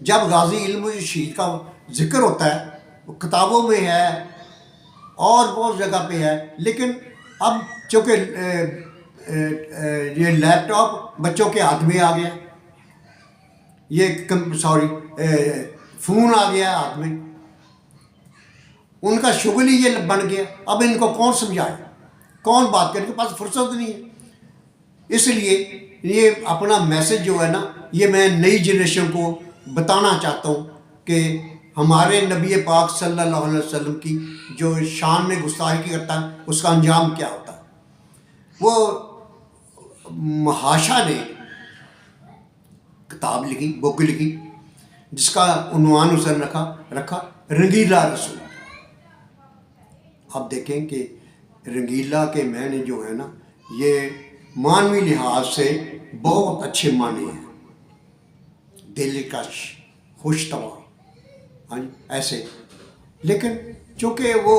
جب غازی علم و شہید کا ذکر ہوتا ہے وہ کتابوں میں ہے اور بہت جگہ پہ ہے، لیکن اب چونکہ یہ لیپ ٹاپ بچوں کے ہاتھ میں آ گیا، یہ فون آ گیا ہاتھ میں، ان کا شغل ہی یہ بن گیا. اب ان کو کون سمجھائے، کون بات کرے، ان کے پاس فرصت نہیں ہے. اس لیے یہ اپنا میسج جو ہے نا، یہ میں نئی جنریشن کو بتانا چاہتا ہوں کہ ہمارے نبی پاک صلی اللہ علیہ وسلم کی جو شان میں گستاخی کرتا ہے اس کا انجام کیا ہوتا ہے. وہ محاشا نے کتاب لکھی، بک لکھی، جس کا عنوان اس نے رکھا رنگیلا رسول. آپ دیکھیں کہ رنگیلا کے معنی جو ہے نا، یہ معنوی لحاظ سے بہت اچھے معنی ہیں، دلکش، خوش طبع، ہاں جی ایسے. لیکن چونکہ وہ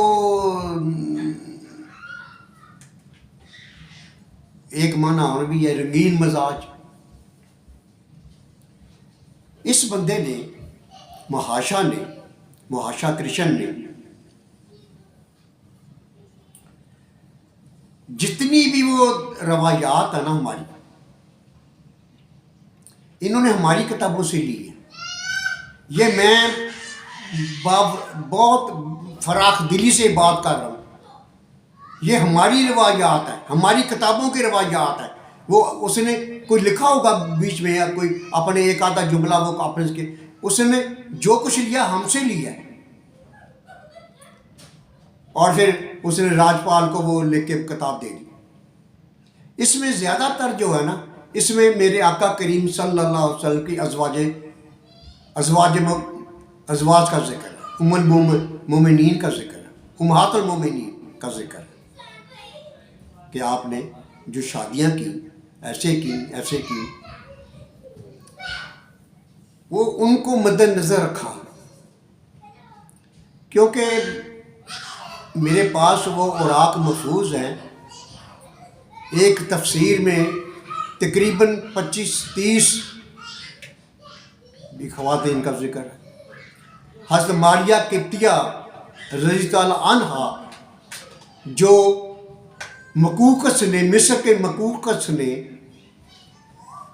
ایک معنی اور بھی ہے رنگین مزاج. اس بندے نے محاشا کرشن نے جتنی بھی وہ روایات ہیں نا ہماری، انہوں نے ہماری کتابوں سے لی ہے. یہ میں بہت فراخ دلی سے بات کر رہا ہوں. یہ ہماری روایات ہیں، ہماری کتابوں کی روایات ہیں. وہ اس نے کوئی لکھا ہوگا بیچ میں یا کوئی اپنے ایک آدھا جملہ وہ کاپنس کے، اس نے جو کچھ لیا ہم سے لیا ہے. اور پھر اس نے راجپال کو وہ لکھ کے کتاب دے دی. اس میں زیادہ تر جو ہے نا، اس میں میرے آقا کریم صلی اللہ علیہ وسلم کی ازواج کا ذکر ہے، ام المومنین کا ذکر ہے، امہات المومنین کا ذکر ہے کہ آپ نے جو شادیاں کی ایسے کی وہ ان کو مد نظر رکھا. کیونکہ میرے پاس وہ اوراق محفوظ ہیں. ایک تفسیر میں تقریباً 25-30 بھی خواتین کا ذکر ہے. حضرت ماریہ قبطیہ رضی اللہ عنہا جو مقوقس نے، مصر کے مقوقس نے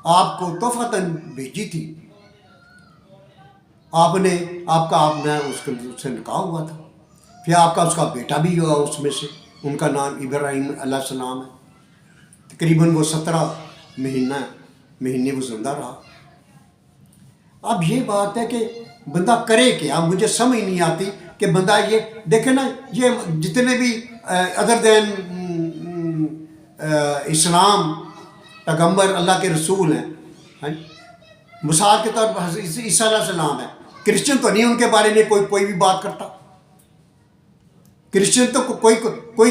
آپ کو تحفتاً بھیجی تھی. آپ کا اس سے نکاح ہوا تھا، پھر آپ کا اس کا بیٹا بھی ہوا اس میں سے، ان کا نام ابراہیم علیہ السلام ہے. تقریباً وہ 17 مہینے وہ زندہ رہا. اب یہ بات ہے کہ بندہ کرے کیا، مجھے سمجھ نہیں آتی کہ بندہ یہ دیکھے نا، یہ جتنے بھی ادر دین اسلام پیغمبر اللہ کے رسول ہیں، مثال کے طور پر عیسیٰ علیہ السلام ہے، کرسچن تو نہیں ان کے بارے میں کوئی بھی بات کرتا. کرسچن تو کوئی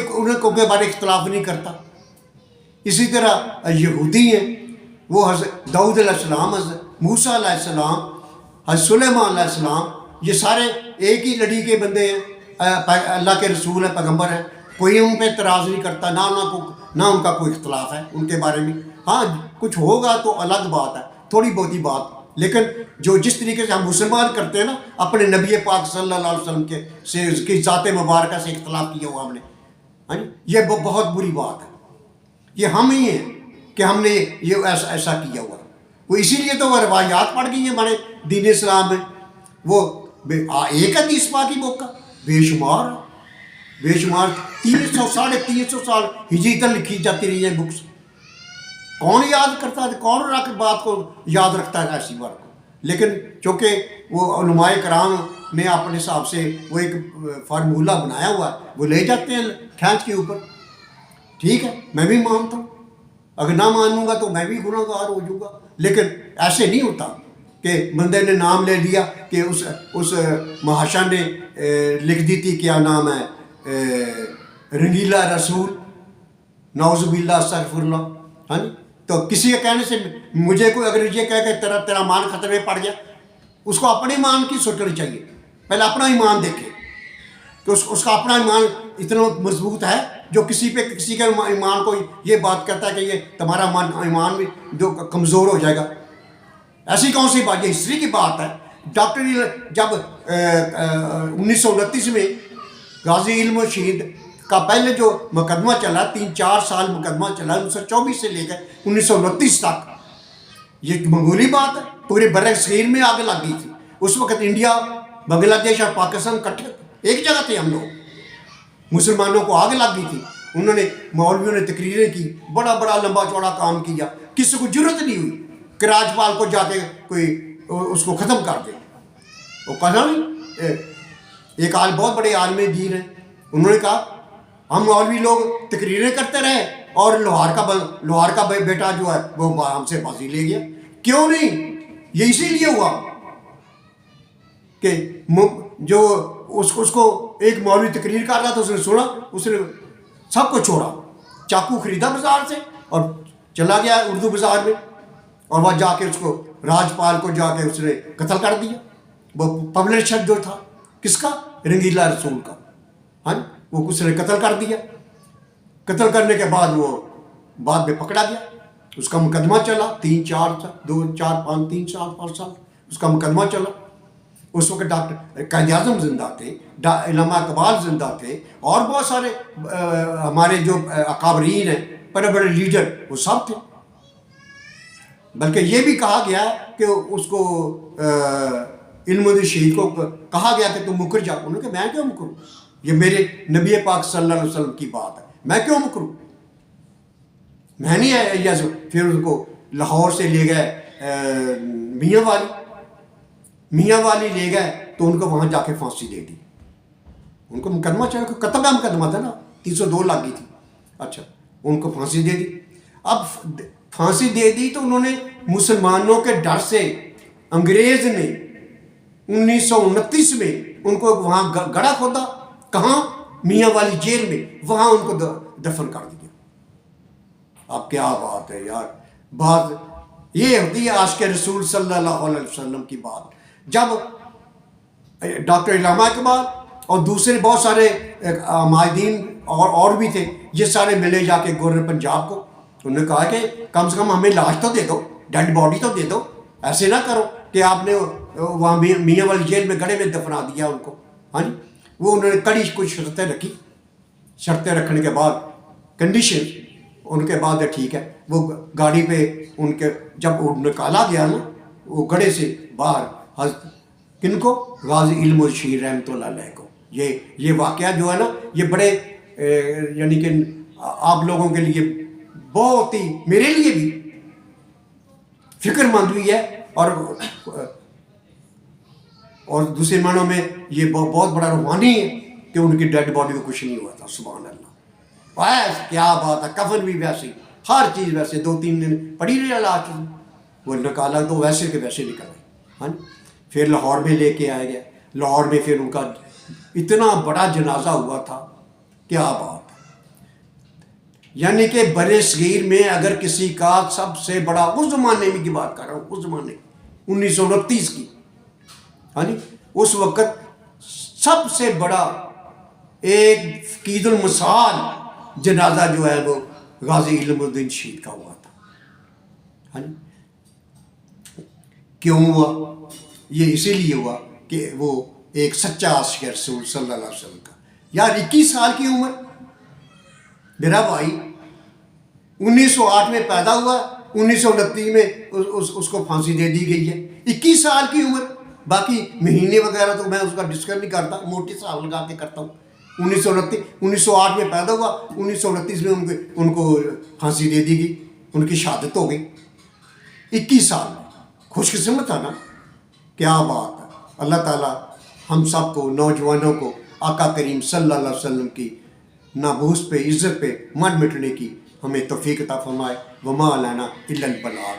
ان کے بارے اختلاف نہیں کرتا. اسی طرح یہودی ہیں، وہ حضرت داؤد علیہ السلام، حضرت موسیٰ علیہ السلام، حضرت سلیمان علیہ السلام، یہ سارے ایک ہی لڑی کے بندے ہیں، اللہ کے رسول ہیں، پیغمبر ہیں. کوئی ان پہ اعتراض نہیں کرتا، نہ ان کا کوئی اختلاف ہے ان کے بارے میں. ہاں کچھ ہوگا تو الگ بات ہے، تھوڑی بہت ہی بات. لیکن جو جس طریقے سے ہم مسلمان کرتے ہیں نا، اپنے نبی پاک صلی اللہ علیہ وسلم کی ذات مبارکہ سے اختلاف کیا ہوا ہم نے، ہاں جی، یہ بہت بری بات ہے. یہ ہم ہی ہیں کہ ہم نے یہ ایسا کیا ہوا. وہ اسی لیے تو وہ روایات پڑ گئی ہیں ہمارے دین اسلام میں. وہ ایک حدیث پاک کی بک کا بے شمار 300 350 سال ہجری تک لکھی جاتی رہی ہیں بکس. کون یاد کرتا ہے، کون بات کو یاد رکھتا ہے ایسی بات کو. لیکن چونکہ وہ علماء کرام نے اپنے حساب سے وہ ایک فارمولہ بنایا ہوا ہے، وہ لے جاتے ہیں کھینچ کے اوپر. ٹھیک ہے، میں بھی مانتا ہوں، اگر نہ مانوں گا تو میں بھی گناہ گار ہو جاؤں گا. لیکن ایسے نہیں ہوتا کہ بندے نے نام لے لیا کہ اس محاشا نے لکھ دی تھی کیا نام ہے رنگیلا رسول، نعوذ باللہ استغفر اللہ. ہاں جی، تو کسی کے کہنے سے مجھے کوئی اگر یہ کہہ کہ تیرا مان خطرے میں پڑ گیا، اس کو اپنے ایمان کی سوچنی چاہیے. پہلے اپنا ایمان دیکھے کہ اس کا اپنا ایمان اتنا مضبوط ہے جو کسی کے ایمان کو یہ بات کرتا ہے کہ یہ تمہارا ایمان بھی جو کمزور ہو جائے گا. ایسی کون سی بات، یہ ہسٹری کی بات ہے. ڈاکٹر جب 1929 میں غازی علم و شہید کا پہلے جو مقدمہ چلا 3-4 سال مقدمہ چلا 1924 سے لے کر 1929 تک، یہ معمولی بات ہے، پورے بر صغیر میں آگ لگ گئی تھی اس وقت۔ انڈیا، بنگلہ دیش اور پاکستان کٹھے ایک جگہ تھے ہم لوگ، مسلمانوں کو آگ لگ گئی تھی۔ انہوں نے مولویوں نے تقریریں کی، بڑا بڑا لمبا چوڑا کام کیا، کسی کو جرت نہیں ہوئی کہ راجپال کو جا کے کوئی اس کو ختم کر دے۔ وہ کہا نہیں، ایک بہت بڑے عالم دین ہیں، انہوں نے کہا ہم مولوی لوگ تقریریں کرتے رہے اور لوہار کا بیٹا جو ہے وہ ہم سے بازی لے گیا۔ کیوں نہیں؟ یہ اسی لیے ہوا کہ جو اس کو ایک مولوی تقریر کر رہا تھا، اس نے سنا، اس نے سب کو چھوڑا، چاقو خریدا بازار سے اور چلا گیا اردو بازار میں، اور وہاں جا کے اس کو راجپال کو جا کے اس نے قتل کر دیا۔ وہ پبلشر جو تھا کس کا؟ رنگیلا رسول کا، ہاں وہ اس نے قتل کر دیا۔ قتل کرنے کے بعد وہ بعد میں پکڑا گیا، اس کا مقدمہ چلا 3 4 سال اس کا مقدمہ چلا۔ اس وقت ڈاکٹر قائد اعظم زندہ تھے، علامہ اقبال زندہ تھے، اور بہت سارے ہمارے جو اکابرین ہیں، بڑے بڑے لیڈر، وہ سب تھے۔ بلکہ یہ بھی کہا گیا کہ اس کو علم الدین شہید کو کہا گیا کہ تم مکر جاؤ۔ انہوں نے کہا میں کیوں مکروں؟ یہ میرے نبی پاک صلی اللہ علیہ وسلم کی بات ہے، میں کیوں مکروں؟ میں نہیں۔ پھر ان کو لاہور سے لے گئے میاں والی لے گئے تو ان کو وہاں جا کے پھانسی دے دی۔ ان کو مقدمہ چاہے قتل کا مقدمہ تھا نا، 302 لگ گئی تھی۔ اچھا، ان کو پھانسی دے دی۔ اب پھانسی دے دی تو انہوں نے مسلمانوں کے ڈر سے انگریز نے 1929 میں ان کو وہاں گڑھا کھودا، کہاں؟ میاں والی جیل میں، وہاں ان کو دفن کر دیا۔ اب کیا بات ہے یار، بات یہ ہوتی ہے عاشق رسول صلی اللہ علیہ وسلم کی بات۔ جب ڈاکٹر علامہ اقبال اور دوسرے بہت سارے معاہدین اور بھی تھے، یہ سارے ملے جا کے گورنر پنجاب کو، انہوں نے کہا کہ کم سے کم ہمیں لاش تو دے دو، ڈیڈ باڈی تو دے دو، ایسے نہ کرو کہ آپ نے وہاں میاں والی جیل میں گڑھے میں دفنا دیا ان کو۔ ہاں جی، وہ انہوں نے کڑی کچھ شرطیں رکھی، شرطیں رکھنے کے بعد کنڈیشن ان کے بعد ٹھیک ہے، وہ گاڑی پہ ان کے جب نکالا گیا نا وہ گڑھے سے باہر، حضرت کن کو؟ غازی علم الشہید رحمۃ اللہ علیہ کو۔ یہ واقعہ جو ہے نا، یہ بڑے یعنی کہ آپ لوگوں کے لیے بہت ہی، میرے لیے بھی فکر مند ہوئی ہے، اور دوسرے معنوں میں یہ بہت بڑا روحانی ہے کہ ان کی ڈیڈ باڈی کو کچھ نہیں ہوا تھا۔ سبحان اللہ، کیا بات ہے، کفن بھی ویسے، ہر چیز ویسے، 2-3 دن پڑی رہی لاش، وہ نکالا تو ویسے کے ویسے نکل آئے۔ ہاں، پھر لاہور میں لے کے آیا گیا، لاہور میں پھر ان کا اتنا بڑا جنازہ ہوا تھا، کیا بات ہے۔ یعنی کہ بر صغیر میں اگر کسی کا سب سے بڑا، اس زمانے میں کی بات کر رہا ہوں، اس زمانے 1929 کی، ہاں جی، اس وقت سب سے بڑا ایک عید المثال جنازہ جو ہے وہ غازی علم الدین شہید کا ہوا تھا۔ ہاں جی، کیوں ہوا؟ یہ اسی لیے ہوا کہ وہ ایک سچا عاشق رسول صلی اللہ علیہ وسلم کا۔ یار 21 سال کی عمر، میرا بھائی 1908 میں پیدا ہوا، 1929 میں اس کو پھانسی دے دی گئی ہے۔ 21 سال کی عمر، باقی مہینے وغیرہ تو میں اس کا ڈسکس نہیں کرتا، موٹے حساب لگا کے کرتا ہوں۔ 1908 میں پیدا ہوا، 1929 میں ان کو پھانسی دے دی گئی، ان کی شہادت ہو گئی 21 سال میں۔ خوش قسمت ہے نا، کیا بات ہے۔ اللہ تعالیٰ ہم سب کو، نوجوانوں کو، آقا کریم صلی اللہ علیہ وسلم کی ناموس پہ، عزت پہ مر مٹنے کی ہمیں توفیق عطا فرمائے۔ وما علینا الا البلاغ۔